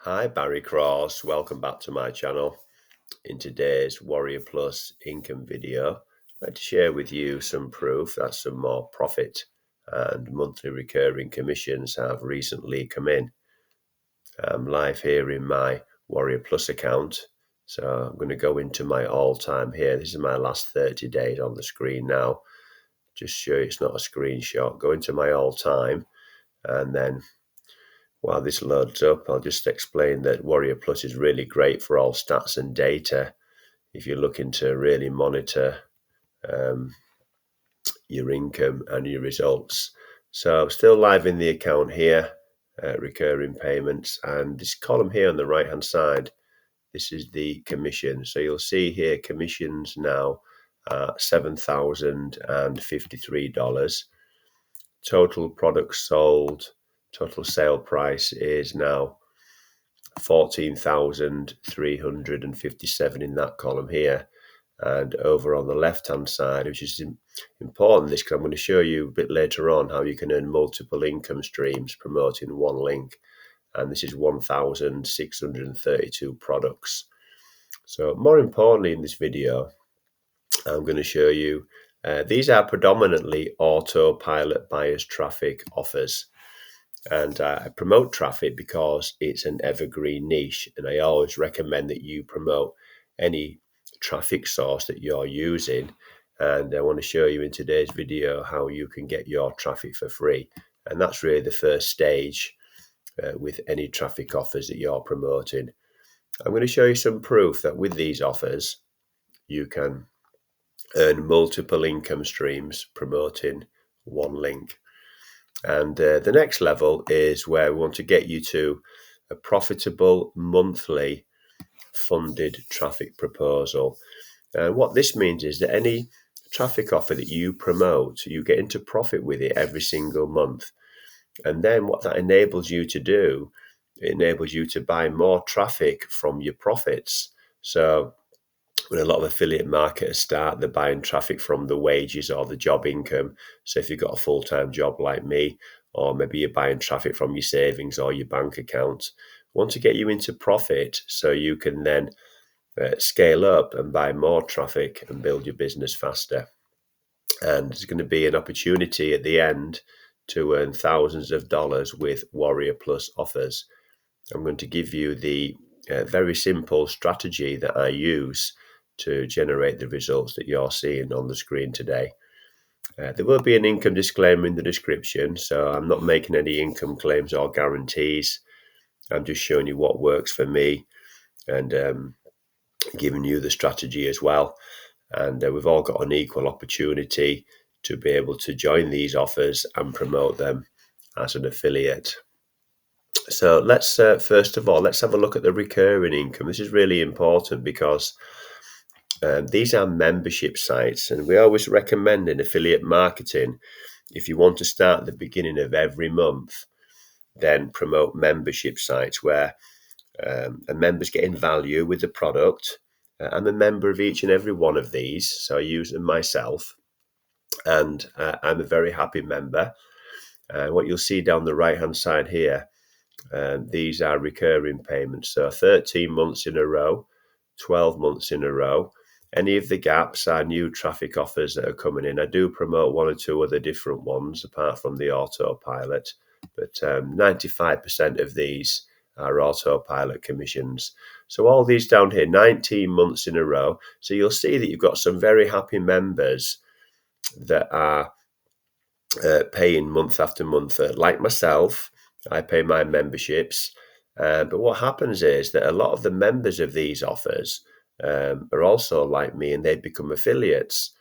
Hi, Barry Cross. Welcome back to my channel. In today's Warrior Plus income video, I'd like to share with you some proof that some more profit and monthly recurring commissions have recently come in. I'm live here in my Warrior Plus account. So I'm going to go into my all-time here. This is my last 30 days on the screen now. Just show you it's not a screenshot. Go into my all-time, and then while this loads up, I'll just explain that Warrior Plus is really great for all stats and data if you're looking to really monitor your income and your results. So I'm still live in the account here, recurring payments, and this column here on the right hand side, this is the commission. So you'll see here commissions now $7,053. Total products sold, total sale price is now 14,357 in that column here. And over on the left hand side, which is important, this because I'm going to show you a bit later on how you can earn multiple income streams promoting one link. And this is 1,632 products. So more importantly in this video, I'm going to show you these are predominantly autopilot buyers traffic offers. And I promote traffic because it's an evergreen niche, and I always recommend that you promote any traffic source that you're using. And I want to show you in today's video how you can get your traffic for free, and that's really the first stage with any traffic offers that you're promoting. I'm going to show you some proof that with these offers you can earn multiple income streams promoting one link. And the next level is where we want to get you to a profitable monthly funded traffic proposal. And what this means is that any traffic offer that you promote, you get into profit with it every single month. And then what that enables you to do, it enables you to buy more traffic from your profits. So when a lot of affiliate marketers start, they're buying traffic from the wages or the job income. So if you've got a full-time job like me, or maybe you're buying traffic from your savings or your bank account, we want to get you into profit so you can then scale up and buy more traffic and build your business faster. And there's going to be an opportunity at the end to earn thousands of dollars with Warrior Plus offers. I'm going to give you the very simple strategy that I use to generate the results that you're seeing on the screen today. There will be an income disclaimer in the description, so I'm not making any income claims or guarantees. I'm just showing you what works for me and giving you the strategy as well. And we've all got an equal opportunity to be able to join these offers and promote them as an affiliate. So let's first of all, let's have a look at the recurring income. This is really important because these are membership sites, and we always recommend in affiliate marketing, if you want to start at the beginning of every month, then promote membership sites where members getting value with the product. I'm a member of each and every one of these, so I use them myself, and I'm a very happy member. What you'll see down the right hand side here, these are recurring payments, so 13 months in a row, 12 months in a row. Any of the gaps are new traffic offers that are coming in. I do promote one or two other different ones apart from the autopilot, but 95% of these are autopilot commissions. So all these down here, 19 months in a row. So you'll see that you've got some very happy members that are paying month after month. Like myself, I pay my memberships. But what happens is that a lot of the members of these offers are also like me, and they become affiliates.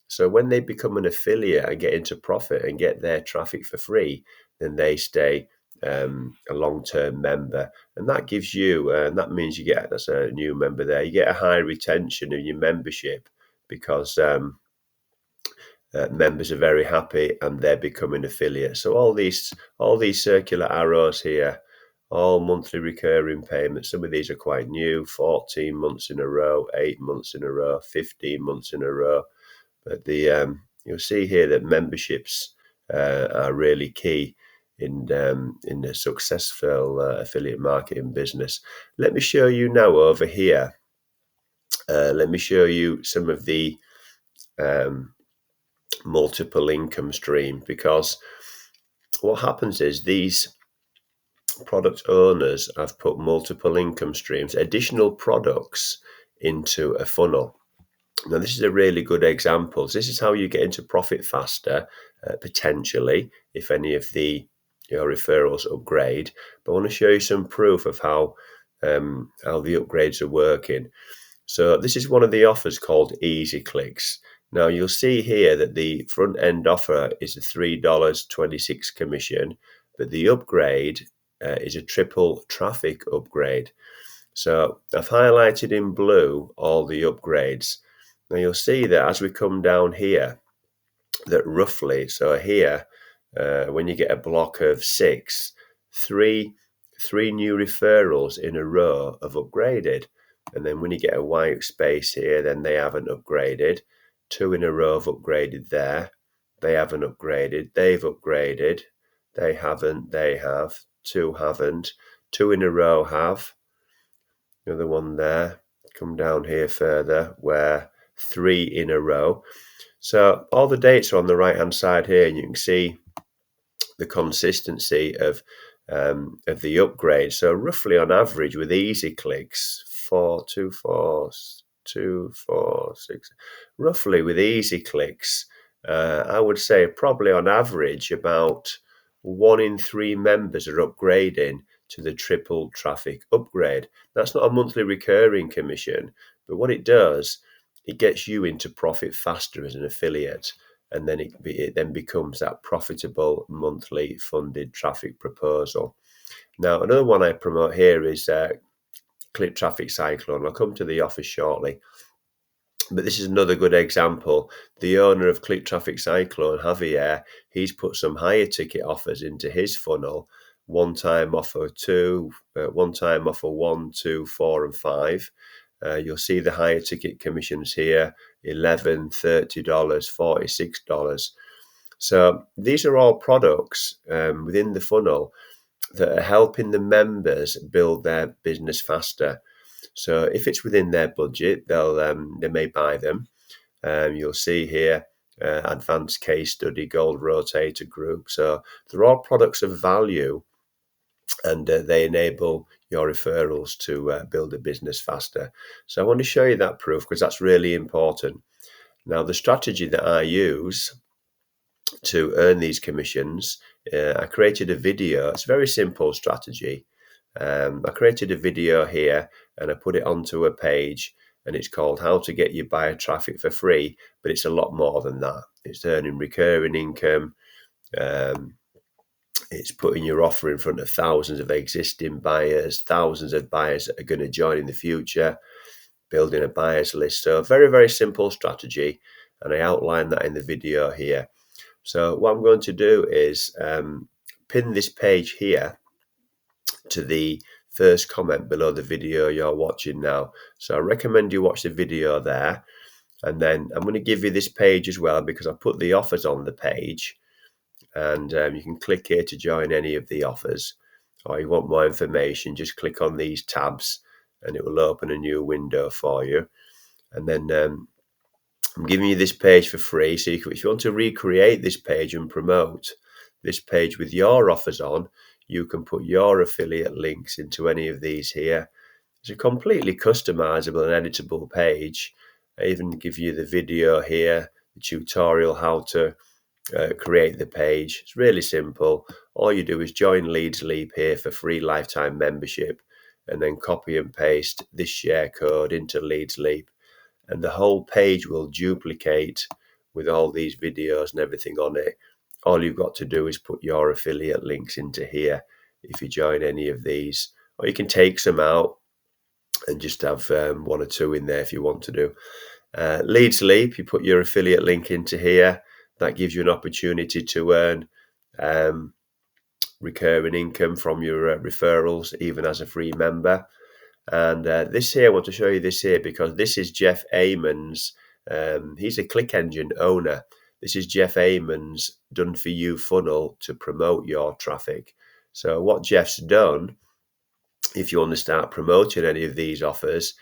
So when they become an affiliate and get into profit and get their traffic for free, then they stay a long-term member. And that gives you, that means you get, that's a new member there, you get a high retention of your membership because members are very happy and they're becoming affiliates. So all these circular arrows here, all monthly recurring payments. Some of these are quite new, 14 months in a row, 8 months in a row, 15 months in a row. But the you'll see here that memberships are really key in a successful affiliate marketing business. Let me show you now over here. Let me show you some of the multiple income stream, because what happens is these product owners have put multiple income streams, additional products into a funnel. Now, this is a really good example. This is how you get into profit faster, potentially, if any of your referrals upgrade. But I want to show you some proof of how the upgrades are working. So this is one of the offers called Easy Clicks. Now, you'll see here that the front end offer is a $3.26 commission, but the upgrade is a triple traffic upgrade. So I've highlighted in blue all the upgrades. Now you'll see that as we come down here, that roughly, so here, when you get a block of three new referrals in a row have upgraded. And then when you get a white space here, then they haven't upgraded. 2 in a row have upgraded there. They haven't upgraded. They've upgraded. They haven't. They have. 2 haven't. 2 in a row have. Another one there. Come down here further where 3 in a row. So all the dates are on the right hand side here, and you can see the consistency of the upgrade. So roughly on average with Easy Clicks, 4, 2, 4, 2, 4, 6. Roughly with Easy Clicks, I would say probably on average about 1 in 3 members are upgrading to the triple traffic upgrade. That's not a monthly recurring commission, but what it does, it gets you into profit faster as an affiliate, and then it then becomes that profitable monthly funded traffic proposal. Now, another one I promote here is Click Traffic Cyclone. I'll come to the offer shortly. But this is another good example. The owner of Click Traffic Cyclone, Javier, he's put some higher ticket offers into his funnel. One-time offer 2, one-time offer 1, 2, 4, and 5. You'll see the higher ticket commissions here, $11, $30, $46. So these are all products within the funnel that are helping the members build their business faster. So if it's within their budget, they may buy them. You'll see here advanced case study, gold rotator group. So they're all products of value, and they enable your referrals to build a business faster. So I want to show you that proof because that's really important. Now, the strategy that I use to earn these commissions, I created a video. It's a very simple strategy. I created a video here and I put it onto a page, and it's called How to Get Your Buyer Traffic for Free, but it's a lot more than that. It's earning recurring income. It's putting your offer in front of thousands of existing buyers, thousands of buyers that are going to join in the future, building a buyers list. So a very, very simple strategy, and I outline that in the video here. So what I'm going to do is pin this page here to the first comment below the video you're watching now. So I recommend you watch the video there, and then I'm going to give you this page as well because I put the offers on the page, and you can click here to join any of the offers, or you want more information, just click on these tabs and it will open a new window for you. And then I'm giving you this page for free, so if you want to recreate this page and promote this page with your offers on, you can put your affiliate links into any of these here. It's a completely customizable and editable page. I even give you the video here, the tutorial how to create the page. It's really simple. All you do is join Leads Leap here for free lifetime membership, and then copy and paste this share code into Leads Leap, and the whole page will duplicate with all these videos and everything on it. All you've got to do is put your affiliate links into here if you join any of these, or you can take some out and just have 1 or 2 in there if you want to do. Leads Leap, you put your affiliate link into here. That gives you an opportunity to earn recurring income from your referrals, even as a free member. And this here, I want to show you this here because this is Jeff Amon's. He's a Click Engine owner. This is Jeff Amon's done for you funnel to promote your traffic. So what Jeff's done, if you want to start promoting any of these offers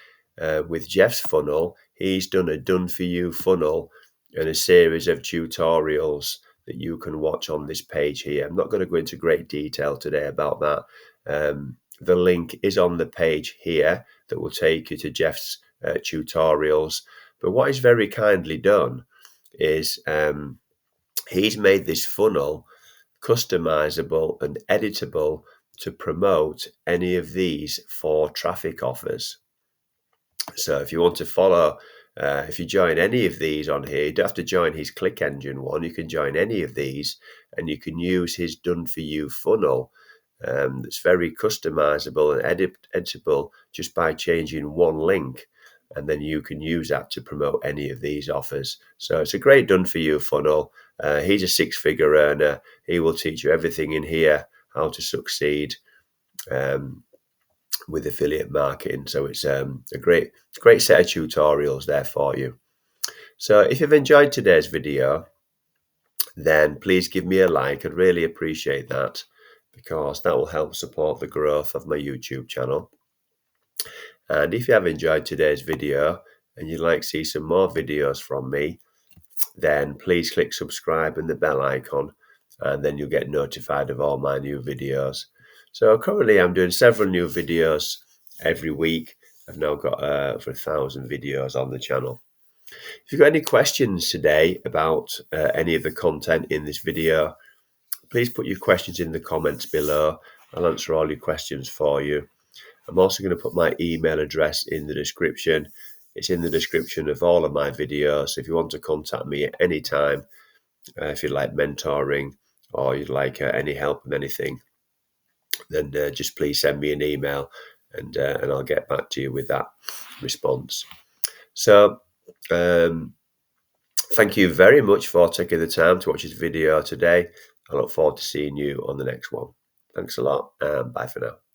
with Jeff's funnel, he's done a done for you funnel and a series of tutorials that you can watch on this page here. I'm not going to go into great detail today about that. The link is on the page here that will take you to Jeff's tutorials. But what he's very kindly done is he's made this funnel customizable and editable to promote any of these 4 traffic offers. So if you want to follow, if you join any of these on here, you don't have to join his Click Engine one. You can join any of these and you can use his done for you funnel that's very customizable and editable just by changing one link. And then you can use that to promote any of these offers. So it's a great done for you funnel. He's a 6-figure earner. He will teach you everything in here, how to succeed with affiliate marketing. So it's a great set of tutorials there for you. So if you've enjoyed today's video, then please give me a like. I'd really appreciate that, because that will help support the growth of my YouTube channel. And if you have enjoyed today's video and you'd like to see some more videos from me, then please click subscribe and the bell icon, and then you'll get notified of all my new videos. So currently I'm doing several new videos every week. I've now got over 1,000 videos on the channel. If you've got any questions today about any of the content in this video, please put your questions in the comments below. I'll answer all your questions for you. I'm also going to put my email address in the description. It's in the description of all of my videos. So if you want to contact me at any time, if you'd like mentoring or you'd like any help with anything, then just please send me an email and I'll get back to you with that response. So thank you very much for taking the time to watch this video today. I look forward to seeing you on the next one. Thanks a lot and bye for now.